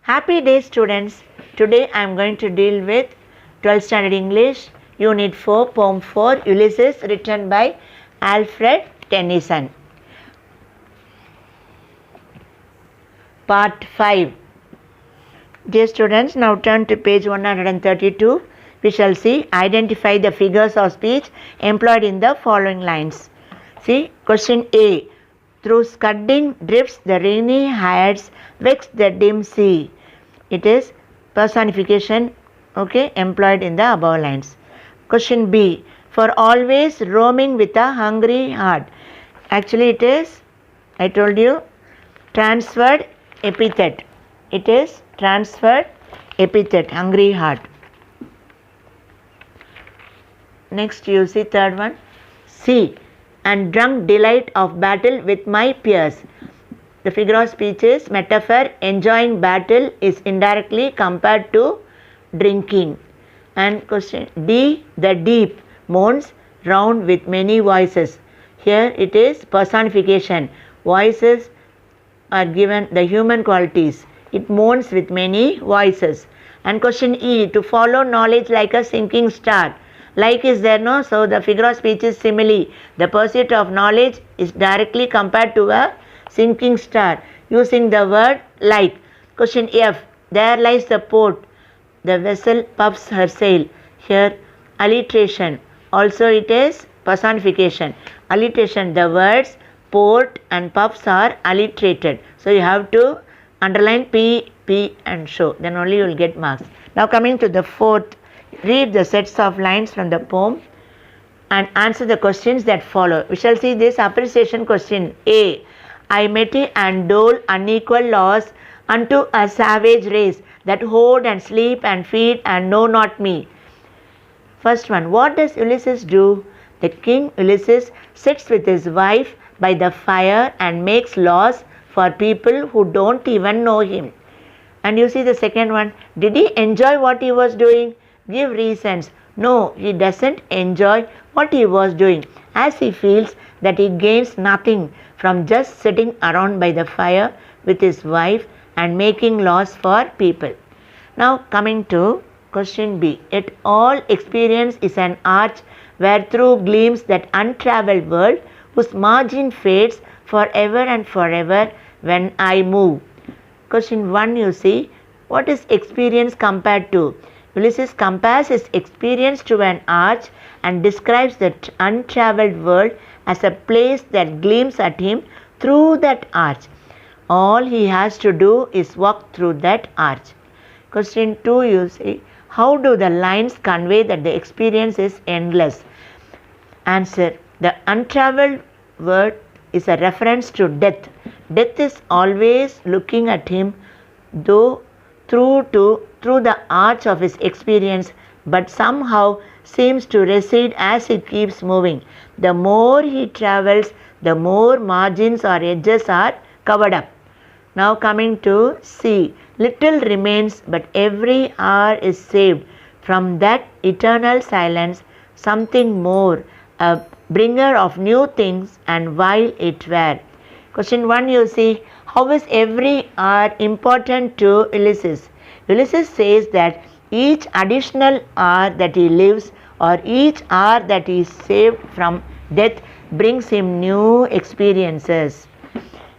Happy day, students. Today I am going to deal with 12th standard English, Unit 4, Poem 4, Ulysses, written by Alfred Tennyson. Part 5. Dear students, now turn to page 132. We shall see, identify the figures of speech employed in the following lines. See, question A. Through scudding drifts the rainy heights vex the dim sea. It is personification, employed in the above lines. Question B. For always roaming with a hungry heart. Actually it is, I told you, transferred epithet. It is transferred epithet, hungry heart. Next you see third one. C. And drunk delight of battle with my peers. The figure of speech is metaphor. Enjoying battle is indirectly compared to drinking. And question D. The deep moans round with many voices. Here it is personification. Voices are given the human qualities. It moans with many voices. And question E. To follow knowledge like a sinking star. Like is there, no? So the figure of speech is simile. The pursuit of knowledge is directly compared to a sinking star using the word like. Question F. There lies the port. The vessel puffs her sail. Here alliteration. Also it is personification. Alliteration. The words port and puffs are alliterated. So you have to underline P, P and show. Then only you will get marks. Now coming to the fourth. Read the sets of lines from the poem and answer the questions that follow. We shall see this appreciation question. A. I mete and dole unequal laws unto a savage race that hoard and sleep and feed and know not me. First one. What does Ulysses do? The king Ulysses sits with his wife by the fire and makes laws for people who don't even know him. And you see the second one. Did he enjoy what he was doing? Give reasons. No, he doesn't enjoy what he was doing, as he feels that he gains nothing from just sitting around by the fire with his wife and making laws for people. Now coming to question B. Yet all experience is an arch where through gleams that untravelled world whose margin fades forever and forever when I move. Question 1 you see, what is experience compared to? Ulysses compares his experience to an arch and describes the untravelled world as a place that gleams at him through that arch. All he has to do is walk through that arch. Question 2 you see, how do the lines convey that the experience is endless? Answer, the untravelled world is a reference to death. Death is always looking at him, though through the arch of his experience, but somehow seems to recede as he keeps moving. The more he travels, the more margins or edges are covered up. Now coming to C. Little remains, but every hour is saved from that eternal silence, something more, a bringer of new things, and while it were. Question 1 you see, how is every hour important to Ulysses? Ulysses says that each additional hour that he lives or each hour that he is saved from death brings him new experiences.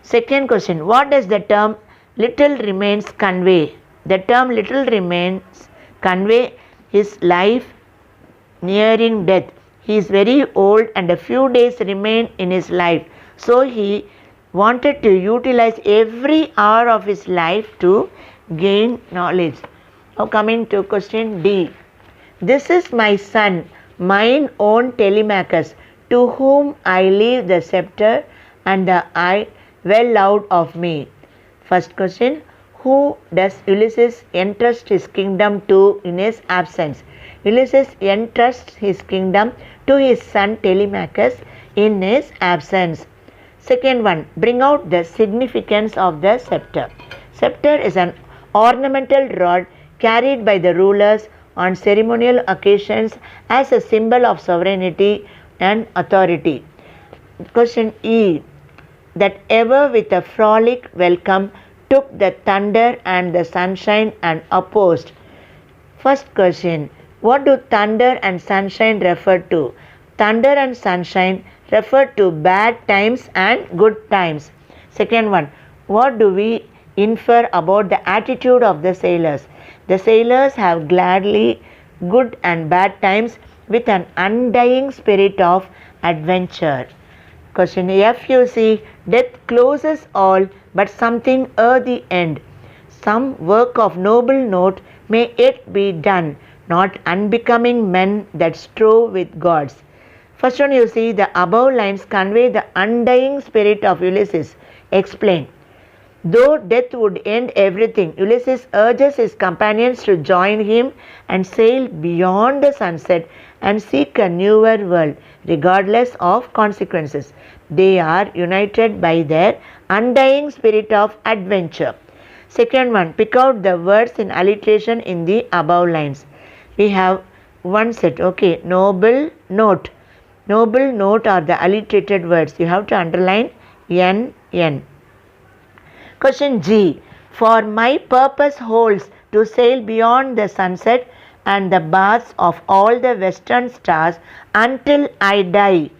Second question, what does the term little remains convey? The term little remains convey his life nearing death. He is very old and a few days remain in his life. So he wanted to utilize every hour of his life to gain knowledge. Now coming to question D. This is my son, mine own Telemachus, to whom I leave the scepter and the eye well out of me. First question, who does Ulysses entrust his kingdom to in his absence? Ulysses entrusts his kingdom to his son Telemachus in his absence. Second one, bring out the significance of the scepter. Scepter is an ornamental rod carried by the rulers on ceremonial occasions as a symbol of sovereignty and authority. Question E. That ever with a frolic welcome took the thunder and the sunshine and opposed. First question, what do thunder and sunshine refer to? Thunder and sunshine refer to bad times and good times. Second one, what do we infer about the attitude of the sailors? The sailors have gladly good and bad times with an undying spirit of adventure. Question F, you see, death closes all, but something at the end. Some work of noble note may yet be done, not unbecoming men that strove with gods. First one, you see, the above lines convey the undying spirit of Ulysses. Explain. Though death would end everything, Ulysses urges his companions to join him and sail beyond the sunset and seek a newer world, regardless of consequences. They are united by their undying spirit of adventure. Second one, pick out the words in alliteration in the above lines. We have one set, okay, noble note. Noble note are the alliterated words. You have to underline N. Question G, for my purpose holds to sail beyond the sunset and the baths of all the western stars until I die.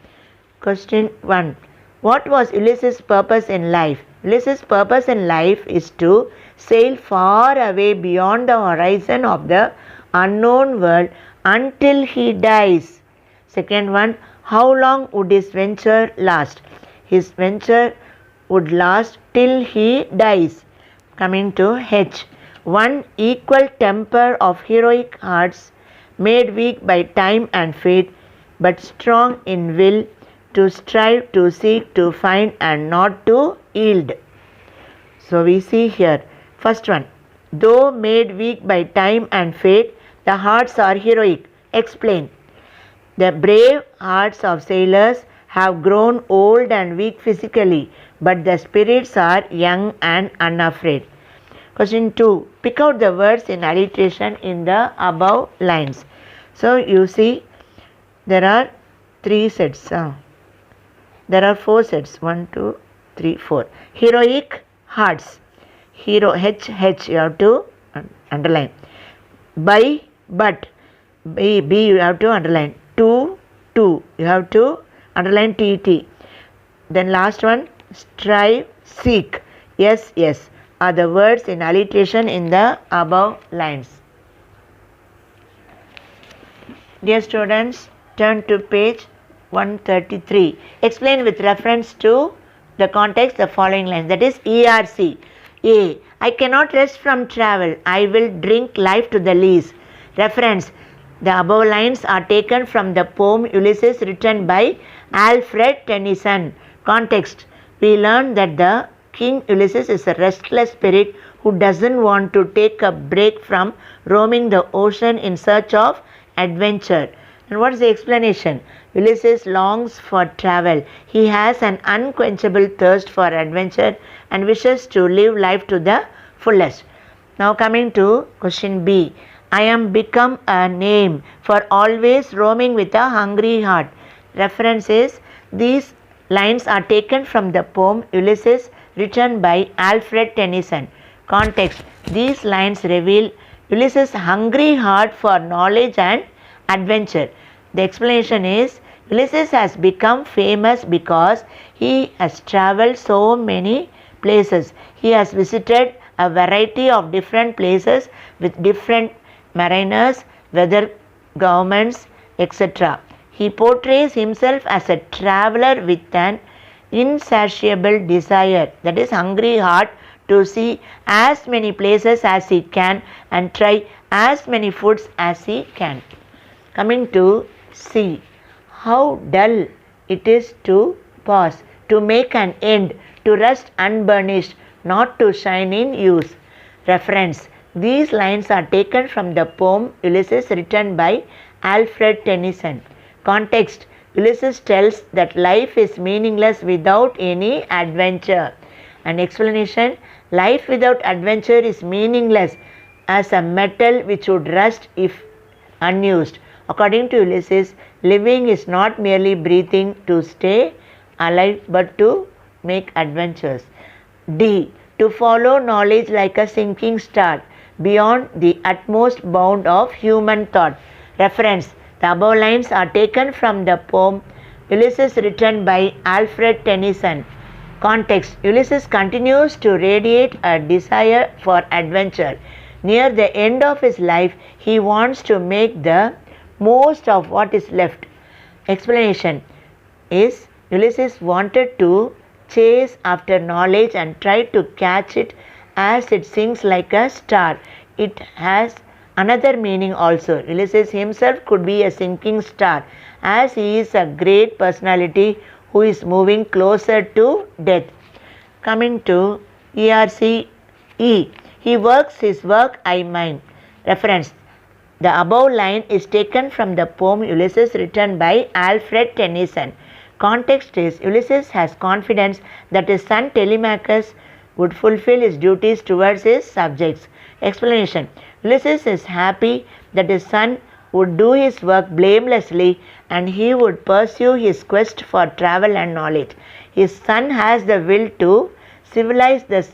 Question 1, what was Ulysses' purpose in life? Ulysses' purpose in life is to sail far away beyond the horizon of the unknown world until he dies. Second one, how long would his venture last? His venture would last till he dies. Coming to H, one equal temper of heroic hearts, made weak by time and fate, but strong in will, to strive, to seek, to find, and not to yield. So we see here, first one, though made weak by time and fate, the hearts are heroic. Explain. The brave hearts of sailors have grown old and weak physically, but the spirits are young and unafraid. Question 2, pick out the words in alliteration in the above lines. So you see, there are 3 sets. There are 4 sets. 1, 2, 3, 4. Heroic hearts. Hero, H, you have to underline. By, but. B, you have to underline. To, you have to underline TT. Then last one, strive, seek. Yes, are the words in alliteration in the above lines. Dear students, turn to page 133. Explain with reference to the context the following lines. That is ERC. A, I cannot rest from travel. I will drink life to the lees. Reference. The above lines are taken from the poem Ulysses written by Alfred Tennyson. Context. We learn that the King Ulysses is a restless spirit who doesn't want to take a break from roaming the ocean in search of adventure. And what is the explanation? Ulysses longs for travel. He has an unquenchable thirst for adventure and wishes to live life to the fullest. Now coming to question B. I am become a name for always roaming with a hungry heart. Reference is, these lines are taken from the poem Ulysses written by Alfred Tennyson. Context. These lines reveal Ulysses' hungry heart for knowledge and adventure. The explanation is, Ulysses has become famous because he has travelled so many places. He has visited a variety of different places with different mariners, weather governments, etc. He portrays himself as a traveller with an insatiable desire, that is hungry heart, to see as many places as he can and try as many foods as he can. Coming to C. How dull it is to pause, to make an end, to rest unburnished, not to shine in use. Reference. These lines are taken from the poem Ulysses written by Alfred Tennyson. Context. Ulysses tells that life is meaningless without any adventure. An explanation. Life without adventure is meaningless as a metal which would rust if unused. According to Ulysses, living is not merely breathing to stay alive but to make adventures. D. to follow knowledge like a sinking star beyond the utmost bound of human thought. Reference: the above lines are taken from the poem Ulysses, written by Alfred Tennyson. Context: Ulysses continues to radiate a desire for adventure. Near the end of his life, he wants to make the most of what is left. Explanation is Ulysses wanted to chase after knowledge and try to catch it as it sinks like a star. It has another meaning also. Ulysses himself could be a sinking star, as he is a great personality who is moving closer to death. Coming to ERCE, he works his work, I mine. Reference: the above line is taken from the poem Ulysses, written by Alfred Tennyson. Context is Ulysses has confidence that his son Telemachus would fulfill his duties towards his subjects. Explanation: Ulysses is happy that his son would do his work blamelessly and he would pursue his quest for travel and knowledge. His son has the will to civilize the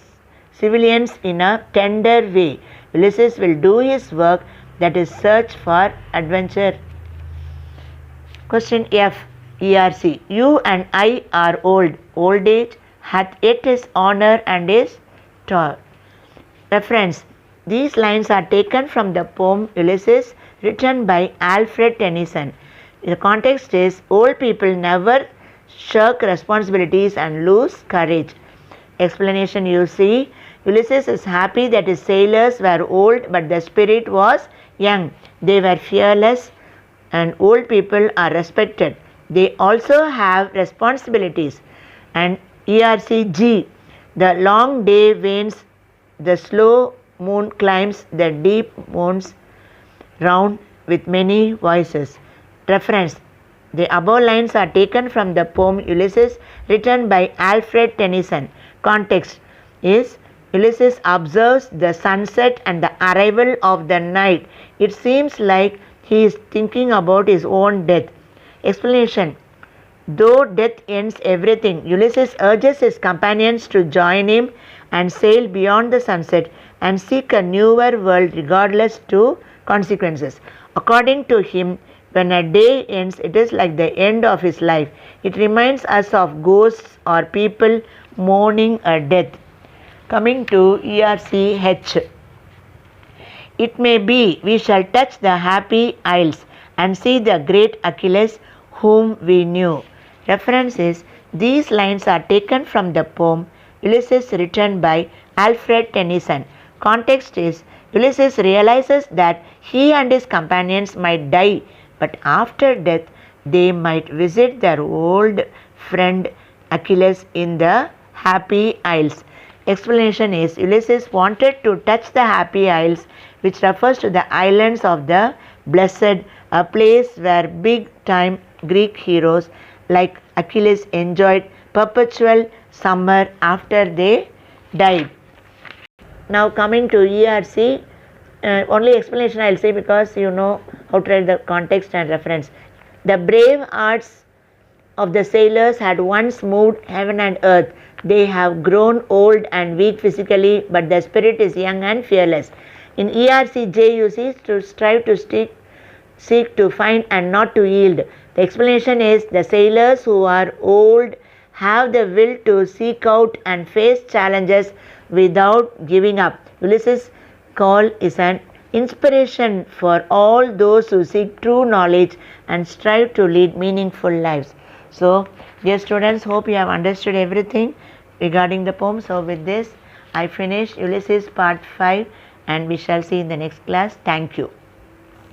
civilians in a tender way. Ulysses will do his work, that is search for adventure. Question F, ERC. You and I are old. Old age hath yet his honor and his toil. Reference: these lines are taken from the poem Ulysses, written by Alfred Tennyson. The context is old people never shirk responsibilities and lose courage. Explanation: you see, Ulysses is happy that his sailors were old but the spirit was young. They were fearless, and old people are respected. They also have responsibilities. And ERCG, the long day wanes, the slow moon climbs the deep moons round with many voices. Reference: the above lines are taken from the poem Ulysses, written by Alfred Tennyson. Context is Ulysses observes the sunset and the arrival of the night. It seems like he is thinking about his own death. Explanation: though death ends everything, Ulysses urges his companions to join him and sail beyond the sunset and seek a newer world regardless to consequences. According to him, when a day ends, it is like the end of his life. It reminds us of ghosts or people mourning a death. Coming to ERCH. It may be we shall touch the happy isles and see the great Achilles whom we knew. Reference is these lines are taken from the poem Ulysses, written by Alfred Tennyson. Context is Ulysses realizes that he and his companions might die, but after death they might visit their old friend Achilles in the happy isles. Explanation is Ulysses wanted to touch the happy isles, which refers to the islands of the blessed, a place where big time Greek heroes like Achilles enjoyed perpetual summer after they died. Now coming to ERC, only explanation I will say because you know how to write the context and reference. The brave hearts of the sailors had once moved heaven and earth. They have grown old and weak physically, but their spirit is young and fearless. In ERCJ, you see, to strive to seek to find and not to yield. The explanation is the sailors who are old have the will to seek out and face challenges without giving up. Ulysses' call is an inspiration for all those who seek true knowledge and strive to lead meaningful lives. So, dear students, hope you have understood everything regarding the poem. So, with this, I finish Ulysses part 5 and we shall see in the next class. Thank you.